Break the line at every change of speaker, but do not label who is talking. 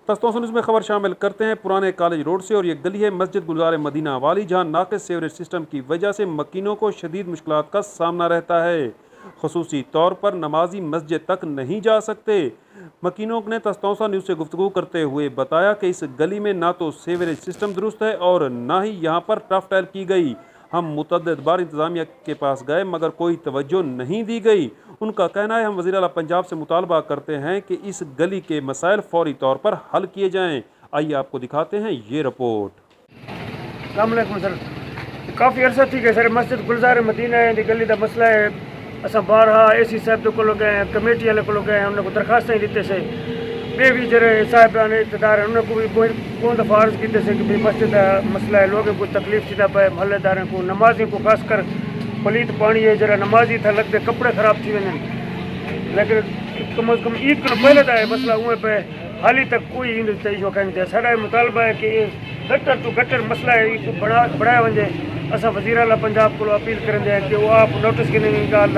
तस्तों news में खबर शामिल करते हैं पुराने कॉलेज रोड से, और ये गली है मस्जिद गुलजार मदीना वाली, जहां नाक़िस सीवरेज सिस्टम की वजह से मकीनों को शदीद मुश्किलात का सामना रहता है। ख़ुसूसी तौर पर नमाजी मस्जिद तक नहीं जा सकते। मकीनों ने तस्तों न्यूज़ से गुफ्तगू करते हुए बताया कि इस गली में ना तो सीवरेज सिस्टम दुरुस्त है और ना ही यहाँ पर टफ टाइल की गई। हम मुतअद्दिद बार इंतज़ामिया के पास गए मगर कोई तवज्जो नहीं दी गई। उनका कहना है, हम वज़ीर आला पंजाब से मुतालबा करते हैं कि इस गली के मसाइल फौरी तौर पर हल किए जाएँ। आइए आपको दिखाते हैं ये रिपोर्ट।
अस्सलाम वालेकुम सर, काफ़ी अरसा थी कि सर मस्जिद गुलजार मदीना है गली का मसला है। असा बारहा एसी साहब को गए, कमेटी वाले को गए, उन्होंने दरखास्तें दी से बे भी जरे साहबान इक़्तिदार हैं उन्होंने को भी बहुत दफ़ा अर्ज़ की कि भाई मस्जिद का मसला है, लोगों को तकलीफ थी पे, महल्लेदार को, नमाजी को खासकर पलीत पानी है, जरा नमाजी था लगते कपड़े ख़राब थी वञनि, लेकिन कम अज़ कम ईद खां पहले का मसला उएं पे हाली तक कोई इहो कनि थिया। साडा मुतालबा है कि गटर टू गटर मसला है बढ़ाया वञे। असां वज़ीर आला पंजाब को अपील करंदे हैं कि वो आप नोटिस के ॻाल्हि